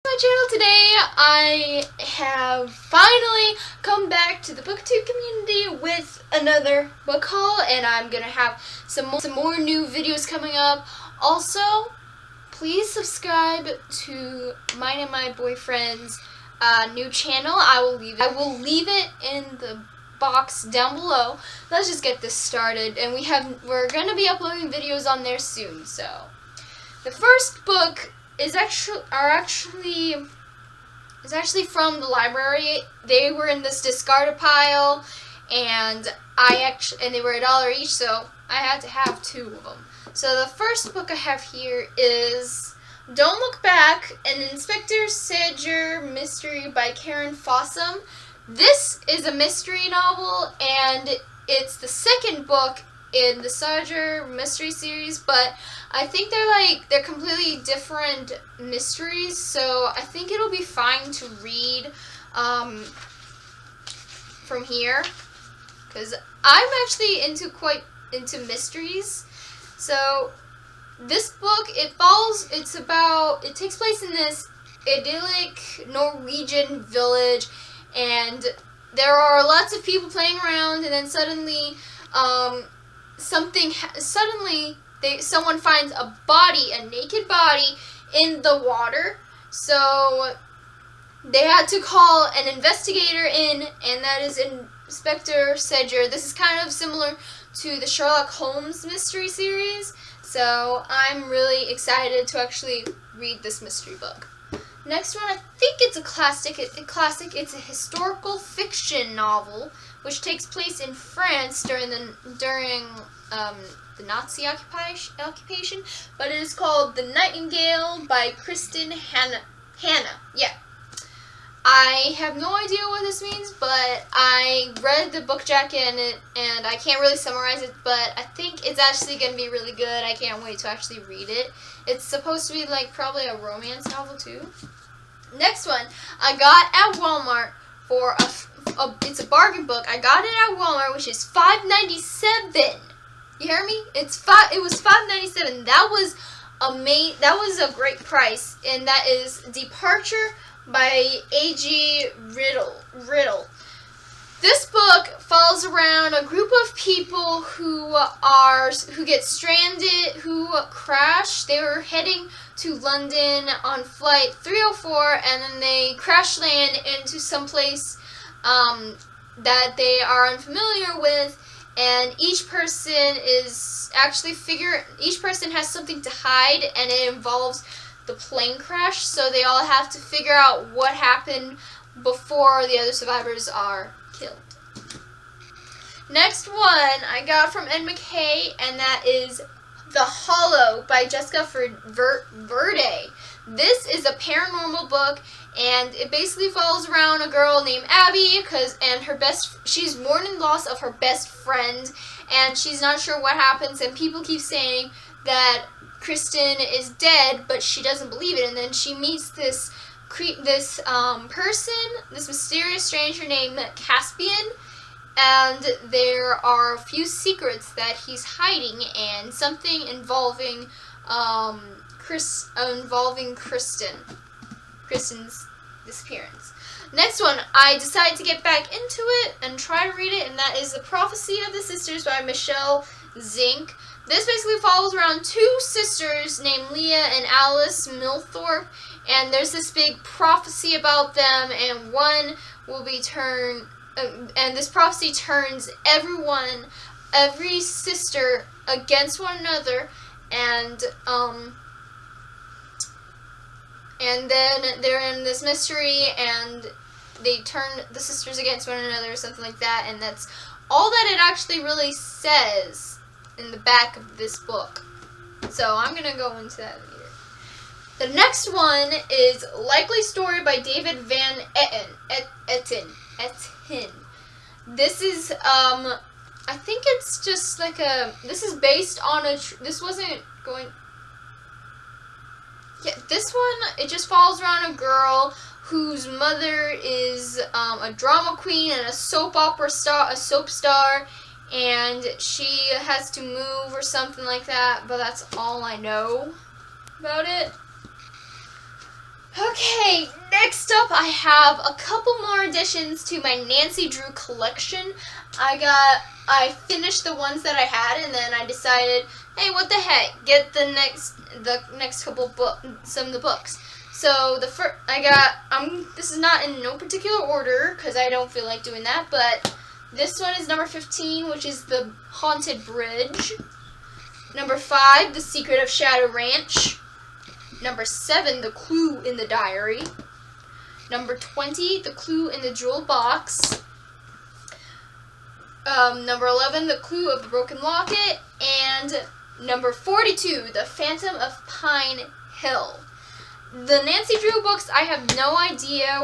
My channel today. I have finally come back to the BookTube community with another book haul, and I'm gonna have some more new videos coming up. Also, please subscribe to mine and my boyfriend's new channel. I will leave it in the box down below. Let's just get this started, and we're gonna be uploading videos on there soon. So the first book is actually from the library. They were in this discarded pile, and they were $1 each, so I had to have two of them. So the first book I have here is Don't Look Back, an Inspector Sedger mystery by Karen Fossum. This is a mystery novel, and it's the second book in the Sedger mystery series, but I think they're completely different mysteries, so I think it'll be fine to read from here, because I'm actually into mysteries. So this book, it takes place in this idyllic Norwegian village, and there are lots of people playing around, and then suddenly someone finds a naked body in the water. So they had to call an investigator in, and that is Inspector Sedger. This is kind of similar to the Sherlock Holmes mystery series, so I'm really excited to actually read this mystery book. Next one, I think it's a classic. It's a historical fiction novel which takes place in France during the Nazi occupation, but it is called The Nightingale by Kristin Hannah. Yeah. I have no idea what this means, but I read the book jacket and I can't really summarize it, but I think it's actually going to be really good. I can't wait to actually read it. It's supposed to be probably a romance novel too. Next one, I got at Walmart for it's a bargain book. I got it at Walmart, which is $5.97. You hear me? It was $5.97. That was that was a great price, and that is Departure by A.G. Riddle. This book follows around a group of people who get stranded, who crash. They were heading to London on flight 304, and then they crash land into some place that they are unfamiliar with, and each person has something to hide, and it involves the plane crash, so they all have to figure out what happened before the other survivors are killed. Next one I got from Ed McKay, and that is The Hollow by Jessica Verde. This is a paranormal book, and it basically follows around a girl named Abby, she's mourning loss of her best friend, and she's not sure what happens, and people keep saying that Kristen is dead, but she doesn't believe it, and then she meets this mysterious stranger named Caspian, and there are a few secrets that he's hiding, and something involving Kristen's disappearance. Next one, I decided to get back into it and try to read it, and that is The Prophecy of the Sisters by Michelle Zink. This basically follows around two sisters named Leah and Alice Milthorpe, and there's this big prophecy about them, and and this prophecy turns every sister against one another, and then they're in this mystery, and they turn the sisters against one another, or something like that, and that's all that it actually really says in the back of this book. So I'm going to go into that later. The next one is Likely Story by David Van Etten. This is, I think it's just this is based on this one, it just follows around a girl whose mother is a drama queen and a soap star, and she has to move or something like that, but that's all I know about it. Okay, next up I have a couple more additions to my Nancy Drew collection. I finished the ones that I had, and then I decided, hey, what the heck, get the next couple some of the books. So this is not in no particular order because I don't feel like doing that, but this one is number 15, which is The Haunted Bridge. Number 5, The Secret of Shadow Ranch. Number 7, The Clue in the Diary. Number 20, The Clue in the Jewel Box. Number 11, The Clue of the Broken Locket. And number 42, The Phantom of Pine Hill. The Nancy Drew books, I have no idea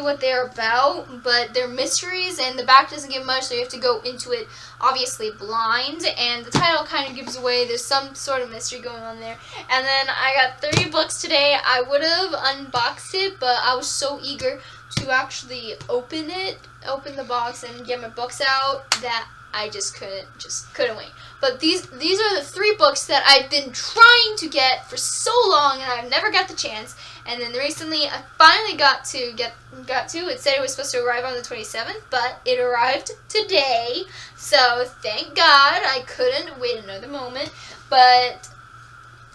what they're about, but they're mysteries, and the back doesn't give much, so you have to go into it obviously blind, and the title kind of gives away there's some sort of mystery going on there. And then I got 30 books today. I would have unboxed it, but I was so eager to actually open the box and get my books out that I just couldn't wait. But these are the 3 books that I've been trying to get for so long, and I've never got the chance. And then recently, I finally got to. It said it was supposed to arrive on the 27th, but it arrived today. So thank God, I couldn't wait another moment. But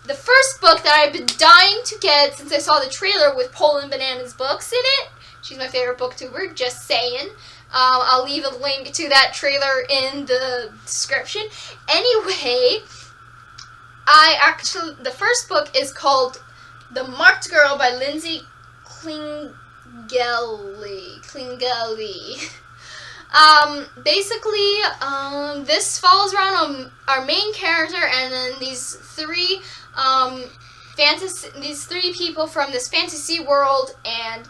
the first book that I've been dying to get since I saw the trailer with Poland Bananas Books in it. She's my favorite booktuber, just saying. I'll leave a link to that trailer in the description. Anyway, the first book is called The Marked Girl by Lindsay Klingelly. Basically, this follows around our main character and then these 3 people from this fantasy world, and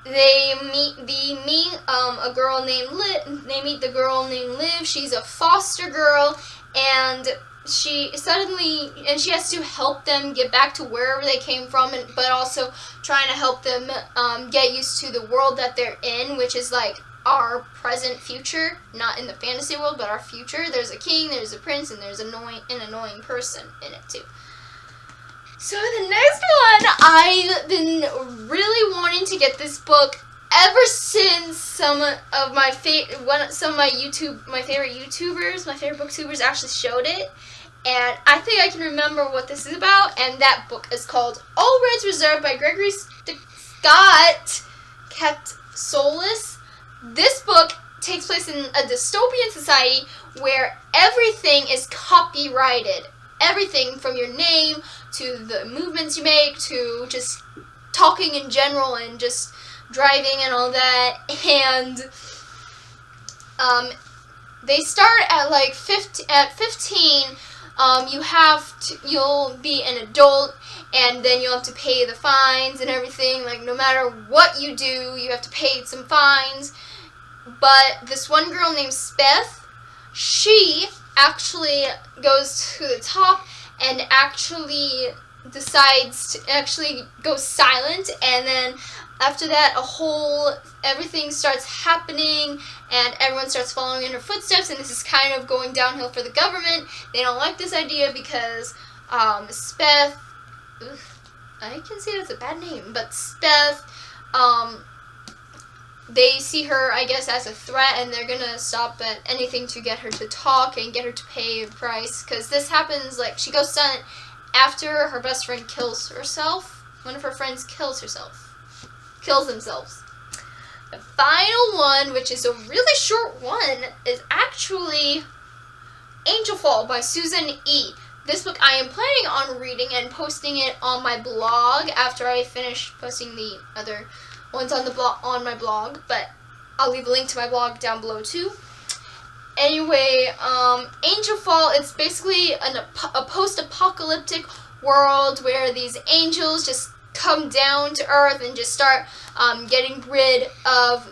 they meet a girl named Liv. They meet the girl named Liv. She's a foster girl, and she has to help them get back to wherever they came from, but also trying to help them get used to the world that they're in, which is like our present future, not in the fantasy world, but our future. There's a king, there's a prince, and there's an annoying person in it too. So the next one, I've been really wanting to get this book ever since some of my favorite YouTubers, my favorite booktubers actually showed it, and I think I can remember what this is about. And that book is called All Rights Reserved by Gregory Scott Katsolis. This book takes place in a dystopian society where everything is copyrighted. Everything from your name to the movements you make to just talking in general and just driving and all that. And they start at like 15. You'll be an adult, and then you'll have to pay the fines and everything. Like, no matter what you do, you have to pay some fines. But this one girl named Speth, she actually goes to the top and actually decides to actually go silent, and then after that everything starts happening and everyone starts following in her footsteps, and this is kind of going downhill for the government. They don't like this idea because Speth, I can see that's a bad name, but Speth, they see her, I guess, as a threat, and they're gonna stop at anything to get her to talk and get her to pay a price, because this happens, like, she goes silent after her best friend kills herself. One of her friends kills themselves. The final one, which is a really short one, is actually Angel Fall by Susan E. This book I am planning on reading and posting it on my blog after I finish posting the other one's on my blog, but I'll leave a link to my blog down below too. Anyway, Angel Fall, it's basically a post-apocalyptic world where these angels just come down to Earth and just start getting rid of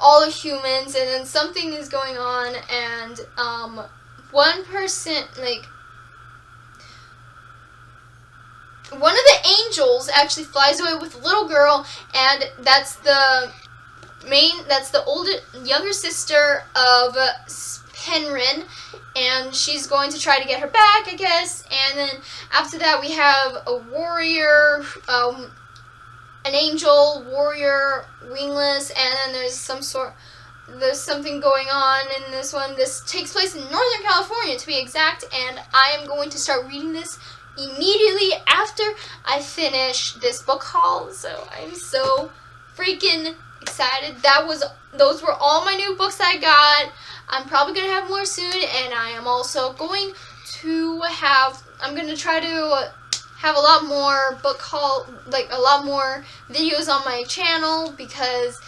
all the humans, and then something is going on, and one person, like, one of the angels actually flies away with a little girl, and that's the younger sister of Penryn, and she's going to try to get her back, I guess. And then after that, we have a warrior, an angel, warrior, wingless, and then there's something going on in this one. This takes place in Northern California, to be exact, and I am going to start reading this immediately after I finish this book haul. So I'm so freaking excited. Those were all my new books I got. I'm probably gonna have more soon, and I am also going to I'm gonna try to have a lot more book haul, like a lot more videos on my channel, because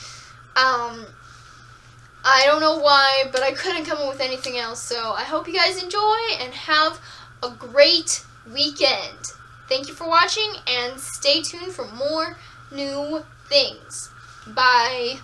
I don't know why, but I couldn't come up with anything else. So I hope you guys enjoy and have a great weekend. Thank you for watching, and stay tuned for more new things. Bye.